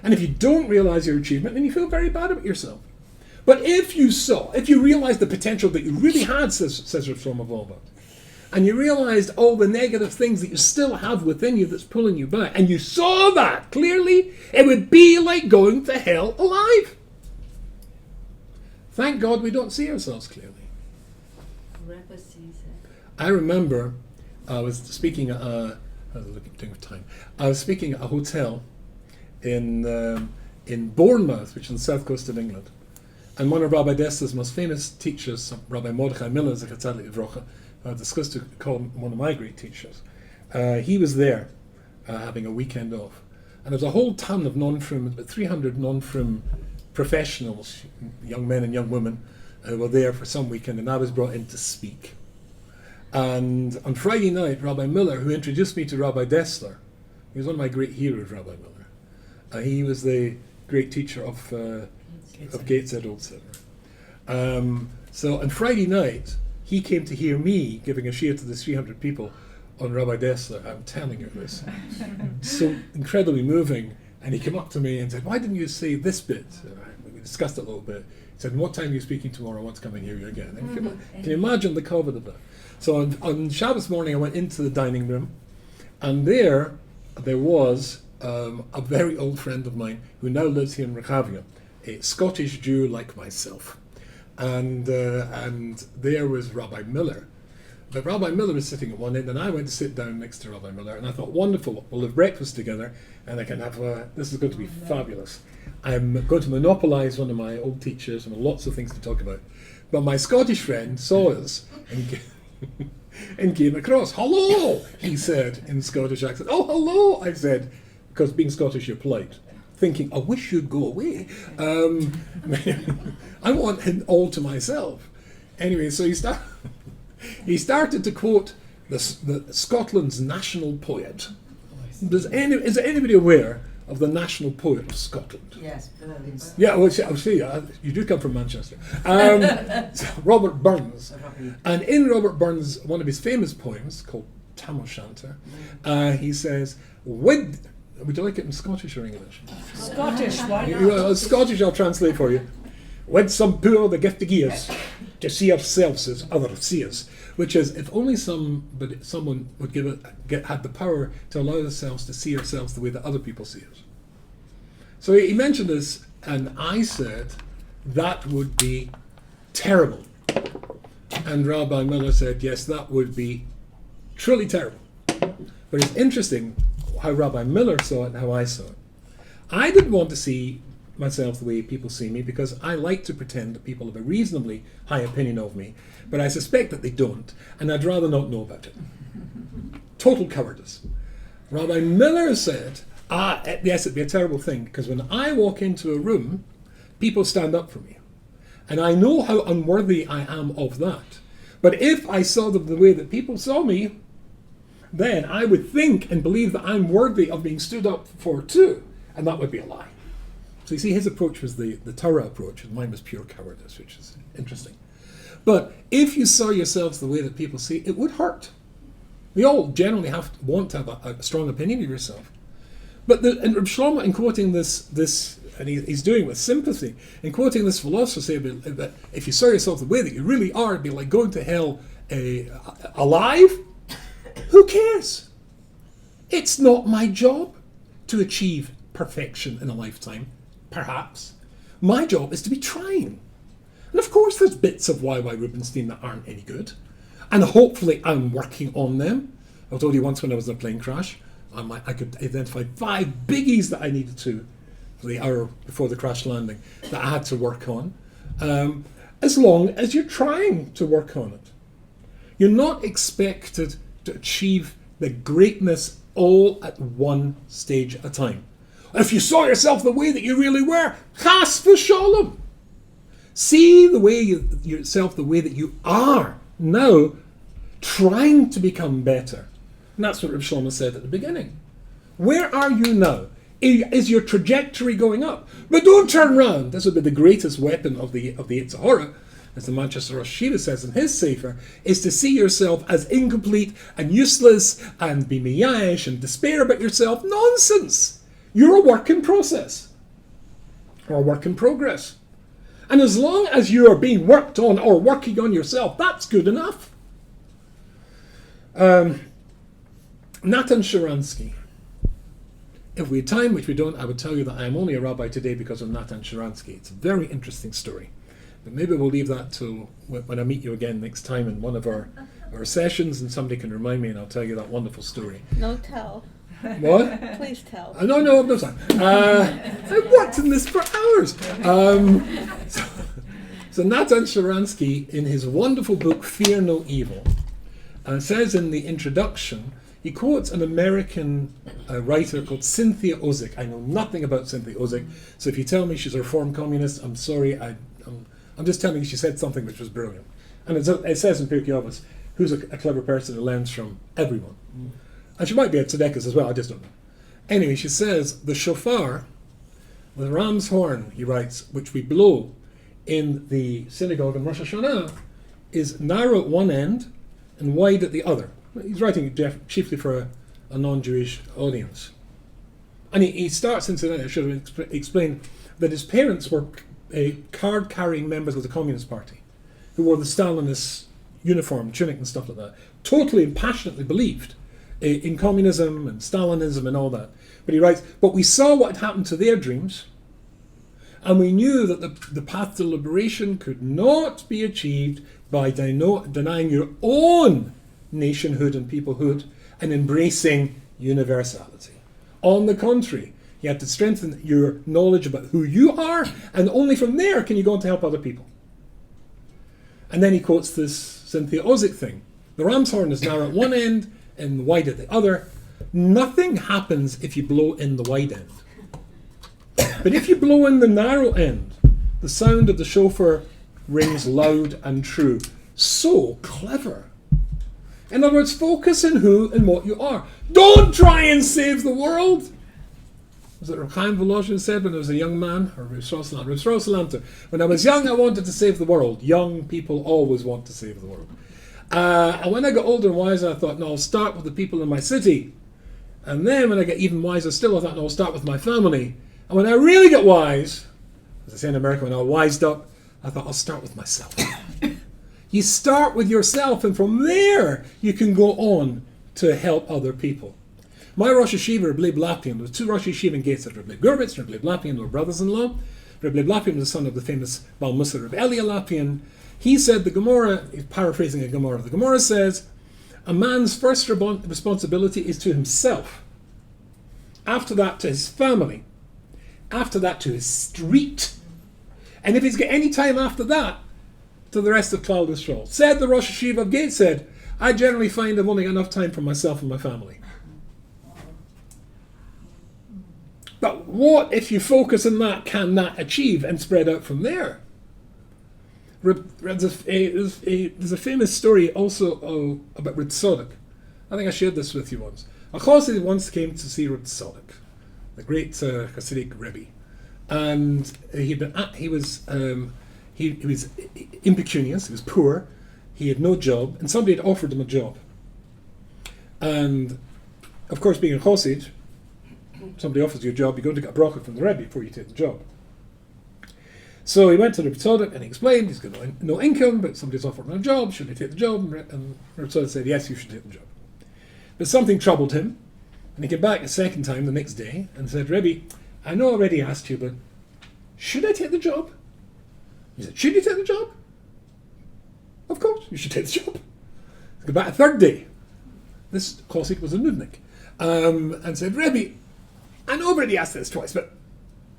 And if you don't realize your achievement, then you feel very bad about yourself. But if you realized the potential that you really had, says Rav Volbert, and you realized all the negative things that you still have within you that's pulling you back, and you saw that clearly, it would be like going to hell alive. Thank God we don't see ourselves clearly. I remember I was speaking at a hotel in Bournemouth, which is on the south coast of England. And one of Rabbi Dessa's most famous teachers, Rabbi Mordechai Miller, I discussed to call him one of my great teachers. He was there having a weekend off. And there was a whole ton of non-frim, about 300 non-frim professionals, young men and young women, who were there for some weekend, and I was brought in to speak. And on Friday night, Rabbi Miller, who introduced me to Rabbi Dessler, he was one of my great heroes, Rabbi Miller. He was the great teacher of Gateshead Old Center. So on Friday night, he came to hear me giving a shiur to the 300 people on Rabbi Dessler. I'm telling you this. So incredibly moving. And he came up to me and said, "Why didn't you say this bit?" We discussed it a little bit. He said, "What time are you speaking tomorrow? I want to come and hear you again." And can you imagine the covet of that? So on Shabbos morning, I went into the dining room, and there was a very old friend of mine who now lives here in Reykjavik, a Scottish Jew like myself. And there was Rabbi Miller. But Rabbi Miller was sitting at one end, and I went to sit down next to Rabbi Miller, and I thought, wonderful, we'll have breakfast together, and I can have, this is going to be fabulous. I'm going to monopolize one of my old teachers, and lots of things to talk about. But my Scottish friend saw us, and came across. "Hello," he said in Scottish accent. "Oh, hello," I said, because being Scottish, you're polite. Thinking, I wish you'd go away. I want him all to myself. Anyway, so he started to quote the Scotland's national poet. Is anybody aware of the national poet of Scotland? Yes, brilliant. Yeah, well, I'll see. You do come from Manchester. Robert Burns. And in Robert Burns, one of his famous poems called Tam O'Shanter, he says, would you like it in Scottish or English? Scottish, why not? Scottish, I'll translate for you. "Wed some poor the gift of gears, to see ourselves as other seers," which is, if only someone would had the power to allow themselves to see ourselves the way that other people see us. So he mentioned this, and I said that would be terrible. And Rabbi Miller said, yes, that would be truly terrible. But it's interesting how Rabbi Miller saw it and how I saw it. I didn't want to see myself the way people see me, because I like to pretend that people have a reasonably high opinion of me, but I suspect that they don't, and I'd rather not know about it. Total cowardice. Rabbi Miller said, yes, it'd be a terrible thing, because when I walk into a room, people stand up for me. And I know how unworthy I am of that. But if I saw them the way that people saw me, then I would think and believe that I'm worthy of being stood up for too. And that would be a lie. So you see, his approach was the Torah approach, and mine was pure cowardice, which is interesting. But if you saw yourselves the way that people see, it would hurt. We all generally want to have a strong opinion of yourself. But and Reb Shlomo, in quoting this, and he's doing it with sympathy, in quoting this philosopher, say that if you saw yourself the way that you really are, it'd be like going to hell alive. Who cares? It's not my job to achieve perfection in a lifetime, perhaps. My job is to be trying. And of course there's bits of Y.Y. Rubenstein that aren't any good. And hopefully I'm working on them. I told you once when I was in a plane crash, I could identify 5 biggies that I needed to, for the hour before the crash landing, that I had to work on. As long as you're trying to work on it. You're not expected to achieve the greatness all at one stage at a time. If you saw yourself the way that you really were, chas v'sholom. See the way yourself the way that you are now, trying to become better. And that's what Reb Shlomo said at the beginning. Where are you now? Is your trajectory going up? But don't turn round. This would be the greatest weapon of the Yetzer Hara, as the Manchester Rosh Hashiva says in his Sefer, is to see yourself as incomplete and useless and be miyash and despair about yourself. Nonsense! You're a work in process, or a work in progress. And as long as you are being worked on or working on yourself, that's good enough. Natan Sharansky. If we had time, which we don't, I would tell you that I am only a rabbi today because of Natan Sharansky. It's a very interesting story. But maybe we'll leave that till when I meet you again next time in one of our sessions, and somebody can remind me and I'll tell you that wonderful story. No tell. What? Please tell. No time. I've worked in this for hours. So Natan Sharansky, in his wonderful book, Fear No Evil, says in the introduction, he quotes an American writer called Cynthia Ozick. I know nothing about Cynthia Ozick, so if you tell me she's a reformed communist, I'm sorry. I'm just telling you she said something which was brilliant. And it says in Pirkei Avos, who's a clever person who learns from everyone. And she might be a tzedekah as well, I just don't know. Anyway, she says, the shofar, the ram's horn, he writes, which we blow in the synagogue on Rosh Hashanah, is narrow at one end and wide at the other. He's writing chiefly for a non-Jewish audience. And he starts, incidentally, I should have explained, that his parents were card-carrying members of the Communist Party who wore the Stalinist uniform, tunic and stuff like that. Totally and passionately believed in communism and Stalinism and all that. But he writes, but we saw what had happened to their dreams, and we knew that the path to liberation could not be achieved by denying your own nationhood and peoplehood and embracing universality. On the contrary, you have to strengthen your knowledge about who you are, and only from there can you go on to help other people. And then he quotes this Cynthia Ozick thing. The ram's horn is narrow at one end and wide at the other. Nothing happens if you blow in the wide end. But if you blow in the narrow end, the sound of the shofar rings loud and true. So clever. In other words, focus on who and what you are. Don't try and save the world. Was it Reb Chaim Volozhin said when I was a young man? Or Reb Strauss-Lanter. When I was young, I wanted to save the world. Young people always want to save the world. And when I got older and wiser, I thought, no, I'll start with the people in my city. And then when I get even wiser still, I thought, no, I'll start with my family. And when I really get wise, as I say in America, when I wised up, I thought, I'll start with myself. You start with yourself, and from there, you can go on to help other people. My Rosh Hashiva, Reb Leib Lapin, there were two Rosh Hashiva in Gateshead. Reb Leib Gurvitz and Reb Leib Lapin were brothers-in-law. Reb Leib Lapin was the son of the famous Baal Mussar Reb Elia Lapin. He said the Gemara, he's paraphrasing a Gemara, the Gemara says, a man's first responsibility is to himself. After that, to his family. After that, to his street. And if he's got any time after that, to the rest of Klal Yisrael. Said the Rosh Hashiva of Gateshead, I generally find I've only got enough time for myself and my family. But what if you focus on that, can that achieve and spread out from there? There's a famous story also about Reb Tzadok. I think I shared this with you once. A Chassid once came to see Reb Tzadok, the great Hasidic Rebbe, and he was impecunious. He was poor. He had no job, and somebody had offered him a job. And of course, being a Chassid, somebody offers you a job, you're going to get a bracha from the Rebbe before you take the job. So he went to Reb Tzadok and he explained he's got no income, but somebody's offered him a job. Should he take the job? And Reb Tzadok said, yes, you should take the job. But something troubled him, and he came back a second time the next day and said, Rebbe, I know I already asked you, but should I take the job? He said, should you take the job? Of course, you should take the job. He came back a third day. This Chassid was a nudnik, and said, Rebbe, I know I've already asked this twice, but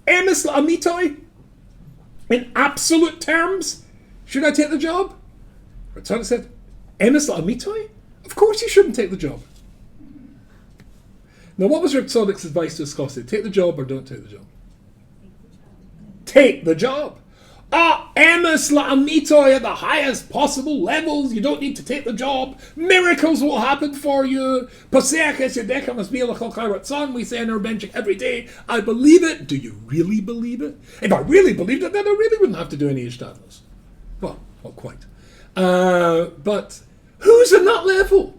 emes la'amitoi, in absolute terms, should I take the job? Reb Tzadok said, emes la'amitoi? Of course you shouldn't take the job. Now what was Reb Tzadok's advice to his Chassid? Take the job or don't take the job? Take the job. Emes la'amitoi at the highest possible levels. You don't need to take the job. Miracles will happen for you. Paseach es yedecha masbiach l'chol chai ratzon. We say in our benchik every day. I believe it. Do you really believe it? If I really believed it, then I really wouldn't have to do any ishtadlus. Well, not quite. But who's in that level?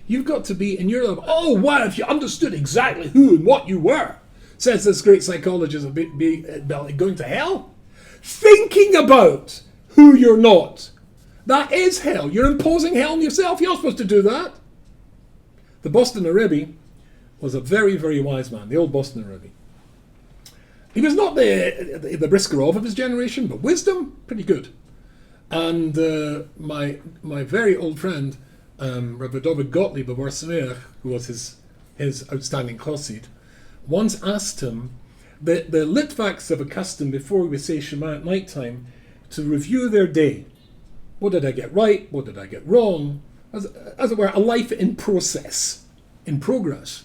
You've got to be in your level. Oh, wow, if you understood exactly who and what you were, says this great psychologist, going to hell. Thinking about who you're not, that is hell. You're imposing hell on yourself. You're not supposed to do that. The Bostoner Rebbe was a very, very wise man, the old Bostoner Rebbe. He was not the Briskerov of his generation, but wisdom, pretty good. And my very old friend, Rabbi David Gottlieb of Arsameach, who was his outstanding chassid, once asked him, the Litvaks have a custom before we say Shema at night time to review their day. What did I get right? What did I get wrong? As it were, a life in process, in progress.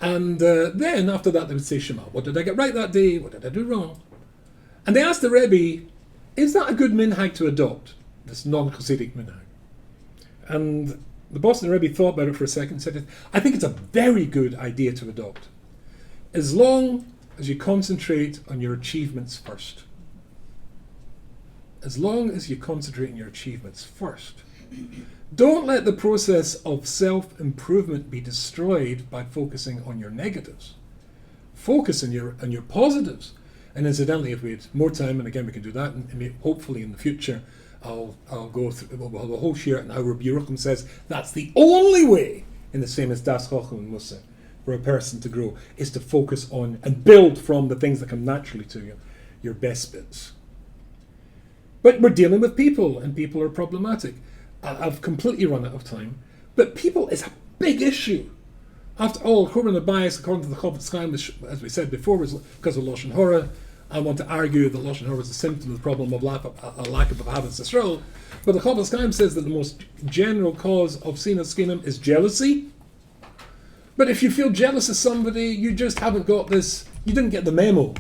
And then after that they would say Shema. What did I get right that day? What did I do wrong? And they asked the Rebbe, is that a good minhag to adopt? This non-Hasidic minhag. And the Boston Rebbe thought about it for a second and said, I think it's a very good idea to adopt, as long as you concentrate on your achievements first. As long as you concentrate on your achievements first. Don't let the process of self-improvement be destroyed by focusing on your negatives. Focus on your positives. And incidentally, if we had more time, and again we can do that, and hopefully in the future, I'll go through the whole share and how Rabbi Yerucham says that's the only way, in the same as Das Chacham and Musa, for a person to grow, is to focus on and build from the things that come naturally to you, your best bits. But we're dealing with people, and people are problematic. I've completely run out of time, but people is a big issue. After all, according to the bias, according to the Chofetz Chaim, which, as we said before, was because of Lashon Hora. I want to argue that Lashon Hora is a symptom of the problem of a lack of Ahavas Yisrael. But the Chofetz Chaim says that the most general cause of Sinas Skinim is jealousy. But if you feel jealous of somebody, you just haven't got this, you didn't get the memo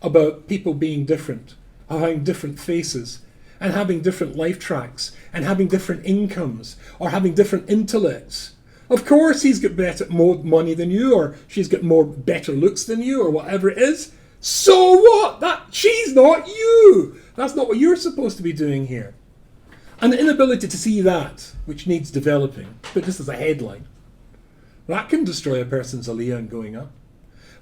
about people being different, or having different faces, and having different life tracks, and having different incomes, or having different intellects. Of course he's got more money than you, or she's got better looks than you, or whatever it is. So what? She's not you. That's not what you're supposed to be doing here. And the inability to see that, which needs developing, but just as a headline, that can destroy a person's aliyah and going up.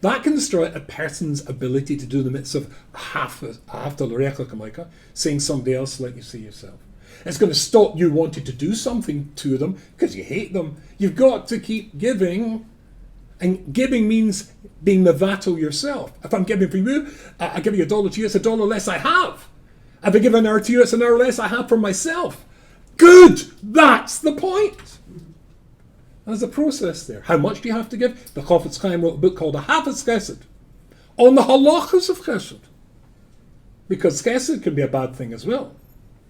That can destroy a person's ability to do the mitzvah of seeing somebody else like you see yourself. It's going to stop you wanting to do something to them because you hate them. You've got to keep giving. And giving means being mevatel yourself. If I'm giving from you, I give you $1 to you, it's $1 less I have. If I give an hour to you, it's an hour less I have for myself. Good! That's the point. There's a process there. How much do you have to give? The Chofetz Chaim wrote a book called Ahavas Chesed on the halachas of Chesed. Because Chesed can be a bad thing as well.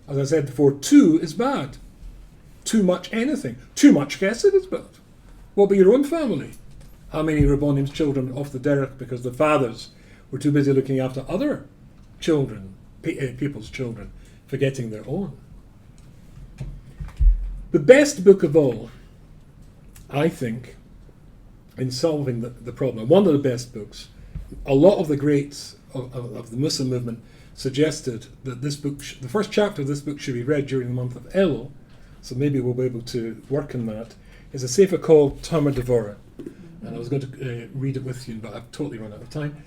As I said before, too is bad. Too much anything. Too much Chesed is bad. What about your own family? How many Rabbanim's children off the derech because the fathers were too busy looking after other children people's children forgetting their own. The best book of all, I think, in solving the problem, one of the best books, a lot of the greats of the Muslim movement suggested that this book, the first chapter of this book should be read during the month of Elul, so maybe we'll be able to work on that, is a sefer called Tamar Devora. And I was going to read it with you, but I've totally run out of time.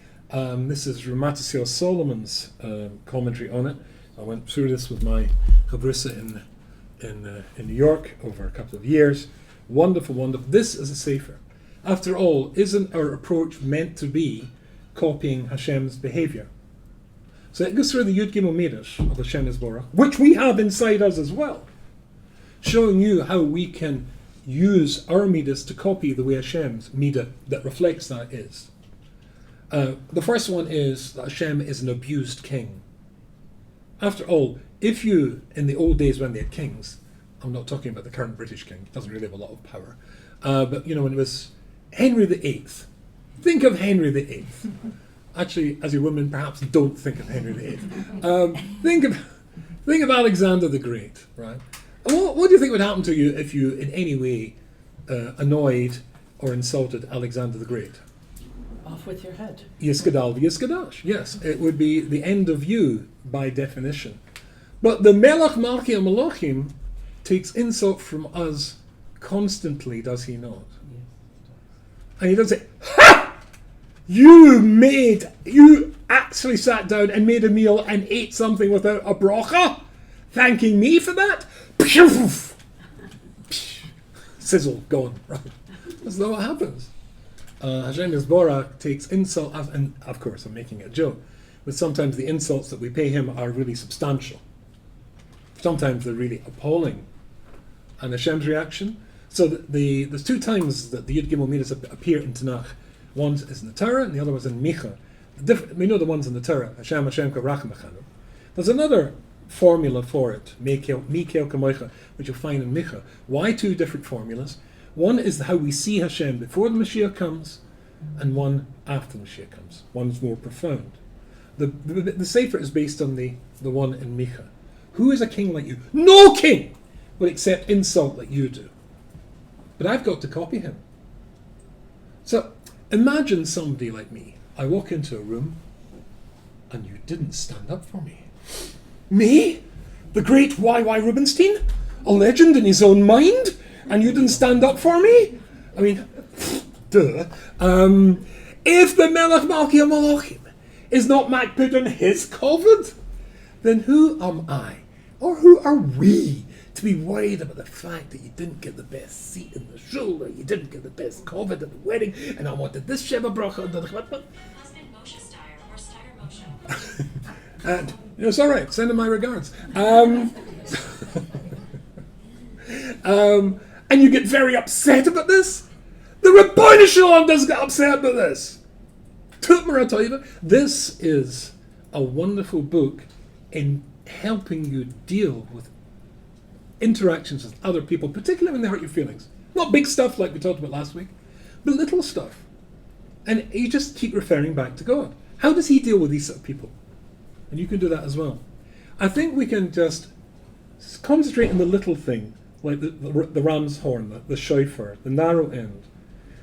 This is Ramatisiel Solomon's commentary on it. I went through this with my chavrissa in New York over a couple of years. Wonderful, wonderful. This is a sefer. After all, isn't our approach meant to be copying Hashem's behavior? So it goes through the Yud Gimel Midrash of Hashem Yisborach, which we have inside us as well, showing you how we can use our midas to copy the way Hashem's midah that reflects that is. The first one is that Hashem is an abused king. After all, if you, in the old days when they had kings, I'm not talking about the current British king, he doesn't really have a lot of power, but when it was Henry VIII, think of Henry VIII. Actually, as a woman, perhaps don't think of Henry VIII. Think of Alexander the Great, right? What do you think would happen to you if you in any way annoyed or insulted Alexander the Great? Off with your head. Yiskadal v'yiskadash. Yes, it would be the end of you by definition. But the Melech Malchi HaMelachim takes insult from us constantly, does he not? Yes. And he doesn't say, "Ha! You actually sat down and made a meal and ate something without a bracha, thanking me for that?" Sizzle, gone. Right. That's not what happens. Hashem Yisborach takes insult, and of course I'm making a joke, but sometimes the insults that we pay him are really substantial. Sometimes they're really appalling. And Hashem's reaction? So there's two times that the Yud Gimel Midas appear in Tanakh. One is in the Torah and the other was in Micha. We know the ones in the Torah, Hashem Karachem Echanu. There's another formula for it, Mikel Kamoicha, which you'll find in Micha. Why two different formulas? One is how we see Hashem before the Mashiach comes, and one after the Mashiach comes. One's more profound. The Sefer is based on the one in Micha. Who is a king like you? No king would accept insult like you do. But I've got to copy him. So imagine somebody like me. I walk into a room, and you didn't stand up for me. Me? The great Y.Y. Rubinstein? A legend in his own mind? And you didn't stand up for me? I mean, duh. If the Melech Malchi HaMelachim is not makpid on his kovod, then who am I, or who are we, to be worried about the fact that you didn't get the best seat in the shul, or you didn't get the best kovod at the wedding, and I wanted this Sheva Bracha, and the Husband Moshe Steyer, or Steyer Moshe. And it's all right. Send him my regards. And you get very upset about this. The Rebbeinu Shalom doesn't get upset about this. This is a wonderful book in helping you deal with interactions with other people, particularly when they hurt your feelings. Not big stuff like we talked about last week, but little stuff. And you just keep referring back to God. How does he deal with these sort of people? And you can do that as well. I think we can just concentrate on the little thing, like the ram's horn, the shofar, the narrow end.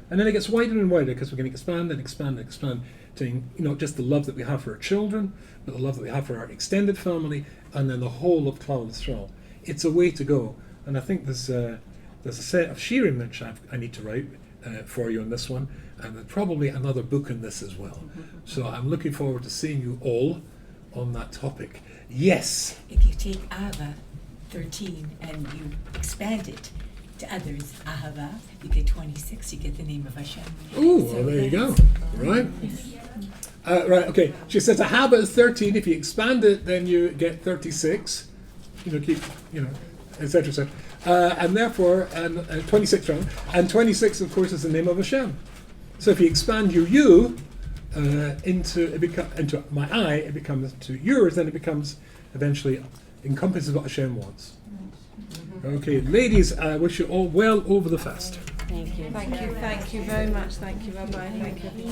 And then it gets wider and wider because we can expand and expand and expand to not just the love that we have for our children, but the love that we have for our extended family, and then the whole of Klal Yisrael. It's a way to go. And I think there's a set of Shiurim which I need to write for you on this one, and probably another book on this as well. So I'm looking forward to seeing you all on that topic. Yes? If you take Ahava 13 and you expand it to others, Ahava, you get 26, you get the name of Hashem. Ooh, well, there you go. Right? Right, okay. She says Ahava is 13. If you expand it, then you get 36. Etc., etc. And therefore, 26 rather. And 26, of course, is the name of Hashem. So if you expand your you into my I, it becomes to yours, then it becomes eventually encompasses what Hashem wants. Okay, ladies, I wish you all well over the fast. Thank you. Thank you very much. Thank you, Rabbi. Thank you.